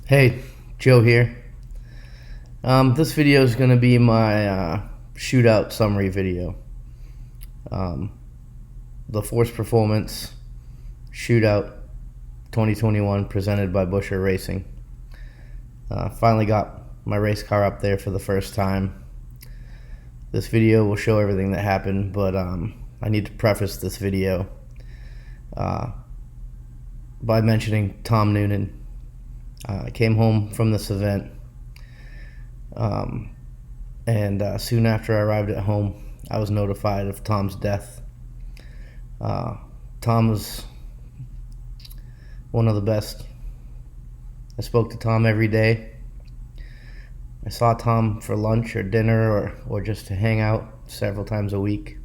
Hey, Joe here. This video is going to be my shootout summary video. The Force Performance Shootout 2021 presented by Busher Racing. Finally got my race car up there for the first time. This video will show everything that happened, but I need to preface this video by mentioning Tom Noonan. I came home from this event, and soon after I arrived at home, I was notified of Tom's death. Tom was one of the best. I spoke to Tom every day. I saw Tom for lunch or dinner or just to hang out several times a week.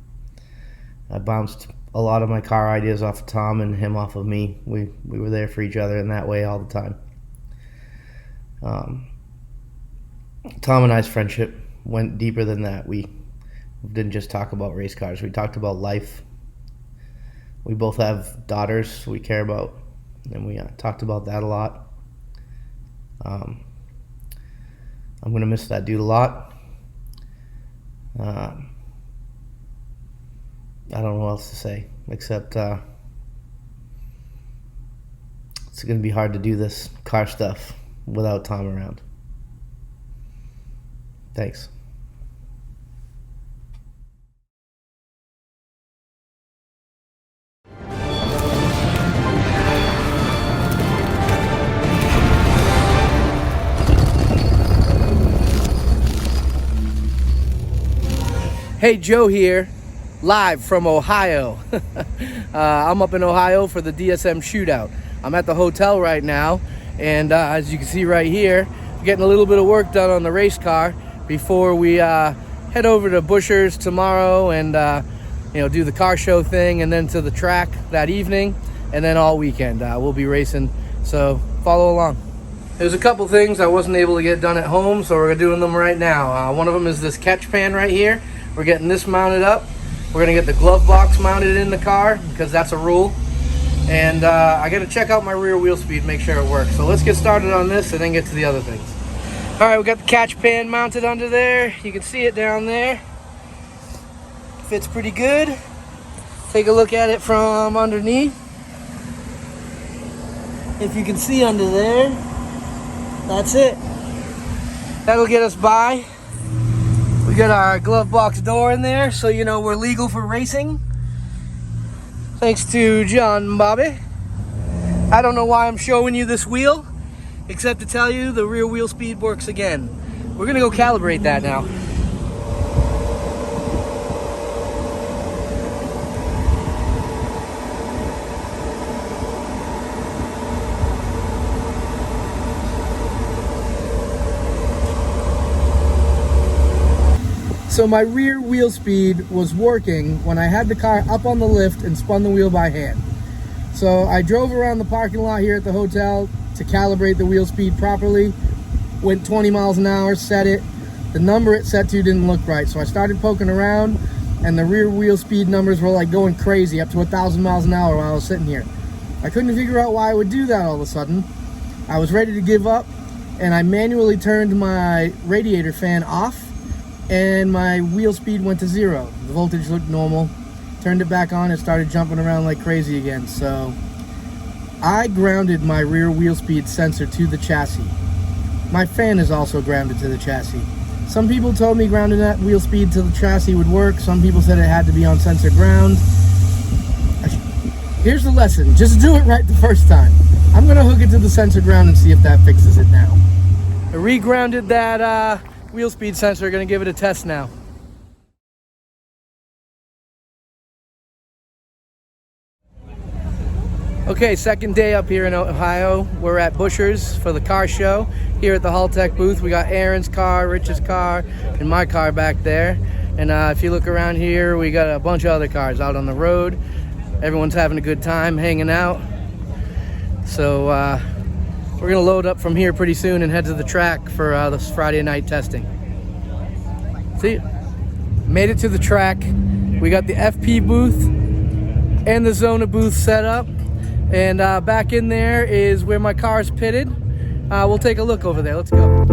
I bounced a lot of my car ideas off of Tom and him off of me. We were there for each other in that way all the time. Tom and I's friendship went deeper than that. We didn't just talk about race cars. We talked about life. We both have daughters we care about, and we talked about that a lot. I'm going to miss that dude a lot. I don't know what else to say, except it's going to be hard to do this car stuff without Tom around. Thanks. Hey, Joe here, live from Ohio. I'm up in Ohio for the DSM Shootout. I'm at the hotel right now, and as you can see right here, getting a little bit of work done on the race car before we head over to Busher's tomorrow and do the car show thing, and then to the track that evening, and then all weekend we'll be racing, so follow along. There's a couple things I wasn't able to get done at home, so we're doing them right now. One of them is this catch pan right here. We're getting this mounted up. We're gonna get the glove box mounted in the car because that's a rule. And I gotta check out my rear wheel speed, make sure it works. So let's get started on this and then get to the other things. All right, we got the catch pan mounted under there. You can see it down there. Fits pretty good. Take a look at it from underneath. If you can see under there, that's it. That'll get us by. We got our glove box door in there, so you know we're legal for racing. Thanks to John and Bobby. I don't know why I'm showing you this wheel, except to tell you the rear wheel speed works again. We're gonna go calibrate that now. So my rear wheel speed was working when I had the car up on the lift and spun the wheel by hand. So I drove around the parking lot here at the hotel to calibrate the wheel speed properly. Went 20 miles an hour, set it. The number it set to didn't look right. So I started poking around, and the rear wheel speed numbers were like going crazy, up to 1,000 miles an hour while I was sitting here. I couldn't figure out why I would do that all of a sudden. I was ready to give up, and I manually turned my radiator fan off, and my wheel speed went to 0. The voltage looked normal. Turned it back on, it started jumping around like crazy again. So I grounded my rear wheel speed sensor to the chassis. My fan is also grounded to the chassis. Some people told me grounding that wheel speed to the chassis would work. Some people said it had to be on sensor ground. Here's the lesson, just do it right the first time. I'm gonna hook it to the sensor ground and see if that fixes it now. I re-grounded that wheel speed sensor. Gonna give it a test now. Okay, second day up here in Ohio. We're at Busher's for the car show. Here at the Haltech booth, we got Aaron's car, Rich's car, and my car back there. And if you look around here, we got a bunch of other cars out on the road. Everyone's having a good time, hanging out. So we're gonna load up from here pretty soon and head to the track for this Friday night testing. See, made it to the track. We got the FP booth and the Zona booth set up. And back in there is where my car's pitted. we'll take a look over there. Let's go.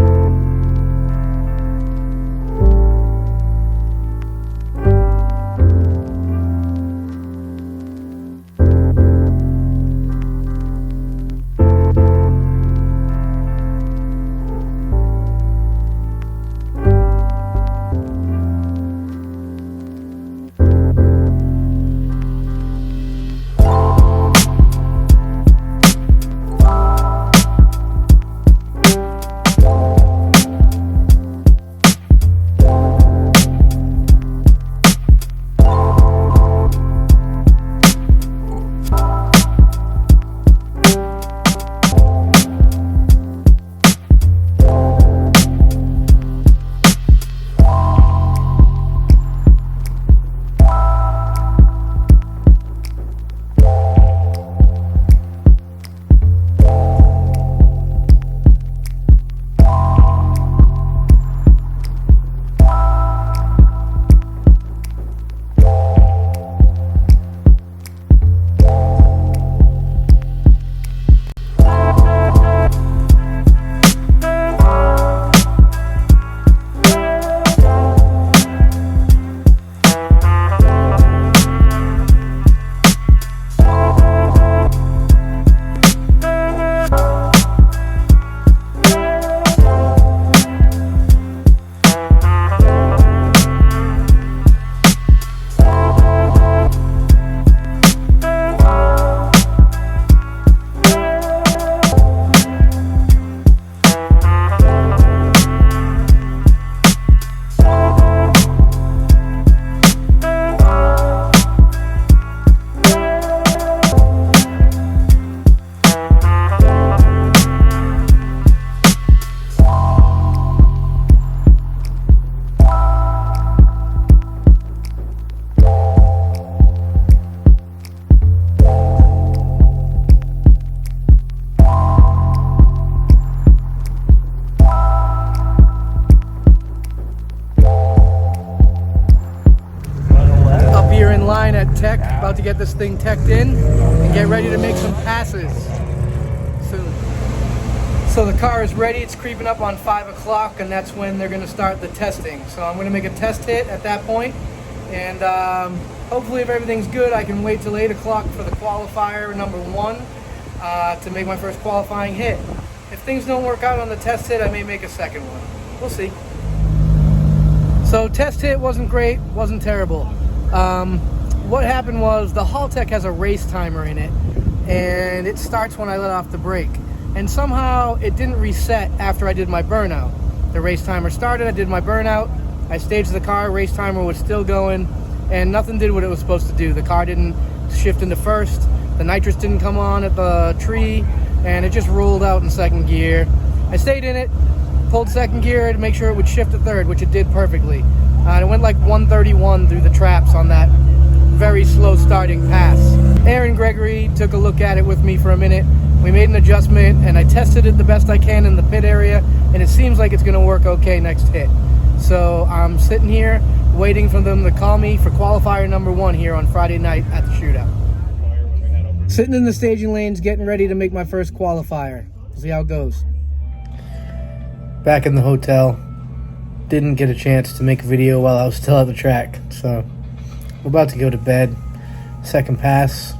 Tech, about to get this thing teched in and get ready to make some passes soon. So the car is ready. It's creeping up on 5 o'clock, and that's when they're going to start the testing. So I'm going to make a test hit at that point, and hopefully if everything's good, I can wait till 8 o'clock for the qualifier number 1 to make my first qualifying hit. If things don't work out on the test hit, I may make a second one. We'll see. So test hit wasn't great, wasn't terrible. What happened was the Haltech has a race timer in it, and it starts when I let off the brake. And somehow it didn't reset after I did my burnout. The race timer started, I did my burnout, I staged the car, race timer was still going, and nothing did what it was supposed to do. The car didn't shift into first, the nitrous didn't come on at the tree, and it just rolled out in second gear. I stayed in it, pulled second gear to make sure it would shift to third, which it did perfectly. It went like 131 through the traps on that very slow starting pass. Aaron Gregory took a look at it with me for a minute. We made an adjustment and I tested it the best I can in the pit area, and it seems like it's going to work okay next hit. So I'm sitting here waiting for them to call me for qualifier number 1 here on Friday night at the shootout. Sitting in the staging lanes getting ready to make my first qualifier. We'll see how it goes. Back in the hotel, didn't get a chance to make a video while I was still at the track, so we're about to go to bed. Second pass,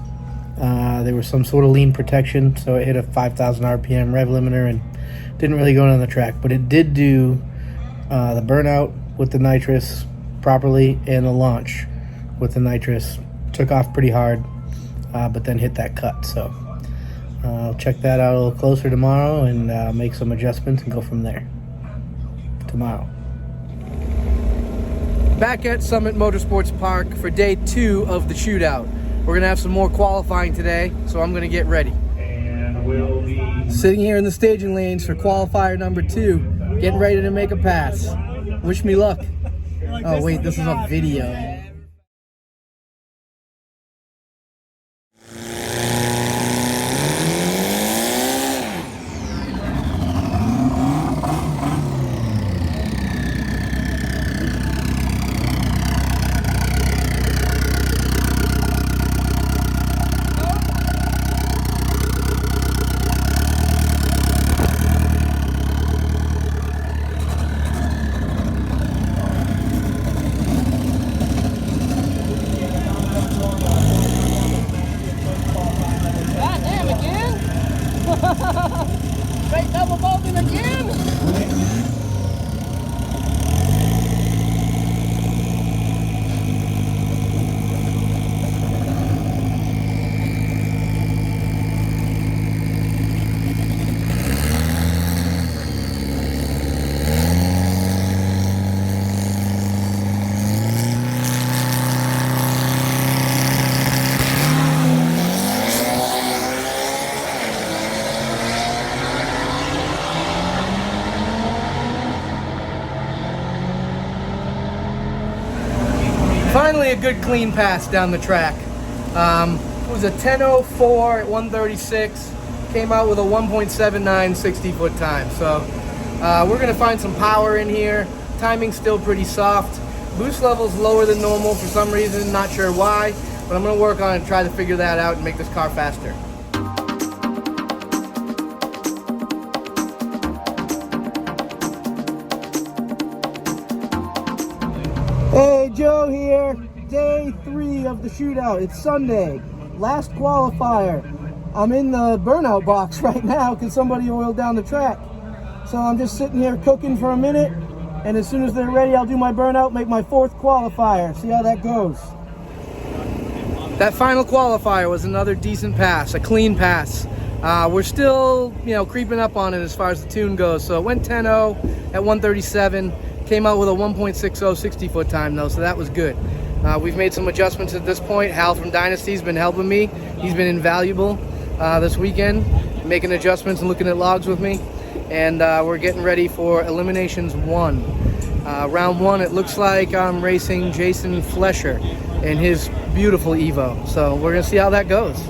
there was some sort of lean protection, so it hit a 5,000 RPM rev limiter and didn't really go down the track, but it did do the burnout with the nitrous properly and the launch with the nitrous. Took off pretty hard, but then hit that cut, so I'll check that out a little closer tomorrow and make some adjustments and go from there tomorrow. Back at Summit Motorsports Park for day 2 of the shootout. We're gonna have some more qualifying today, so I'm gonna get ready. And we'll be sitting here in the staging lanes for qualifier number 2, getting ready to make a pass. Wish me luck. Oh wait, this is a video. Straight double bolting again. Finally, a good clean pass down the track. It was a 10:04 at 136. Came out with a 1.79 60-foot time. So we're gonna find some power in here. Timing's still pretty soft. Boost level's lower than normal for some reason. Not sure why, but I'm gonna work on it and try to figure that out and make this car faster. Hey, Joe here. Day 3 of the shootout. It's Sunday. Last qualifier. I'm in the burnout box right now because somebody oiled down the track. So I'm just sitting here cooking for a minute, and as soon as they're ready, I'll do my burnout, make my 4th qualifier. See how that goes. That final qualifier was another decent pass, a clean pass. We're still, creeping up on it as far as the tune goes. So it went 10:0 at 137. Came out with a 1.60 60-foot time though, so that was good. We've made some adjustments at this point. Hal from Dynasty's been helping me. He's been invaluable this weekend, making adjustments and looking at logs with me. And we're getting ready for Eliminations 1. Round 1, it looks like I'm racing Jason Flesher in his beautiful Evo. So we're gonna see how that goes.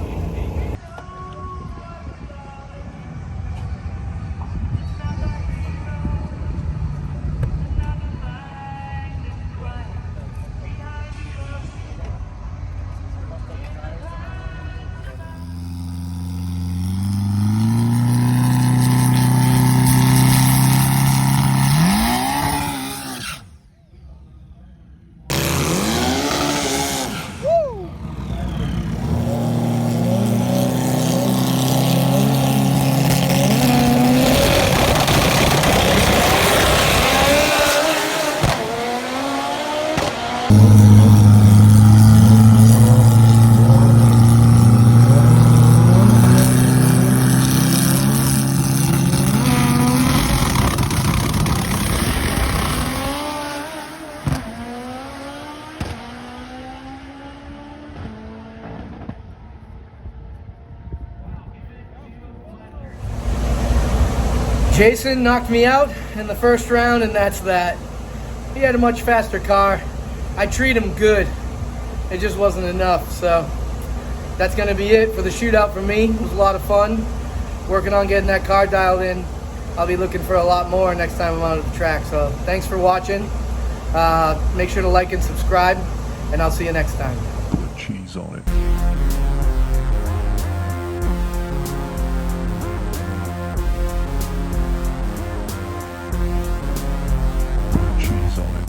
Jason knocked me out in the first round, and that's that. He had a much faster car. I treat him good. It just wasn't enough, so that's gonna be it for the shootout for me. It was a lot of fun. Working on getting that car dialed in. I'll be looking for a lot more next time I'm out of the track, so thanks for watching. Make sure to like and subscribe, and I'll see you next time. Put cheese on it. Cheese on it.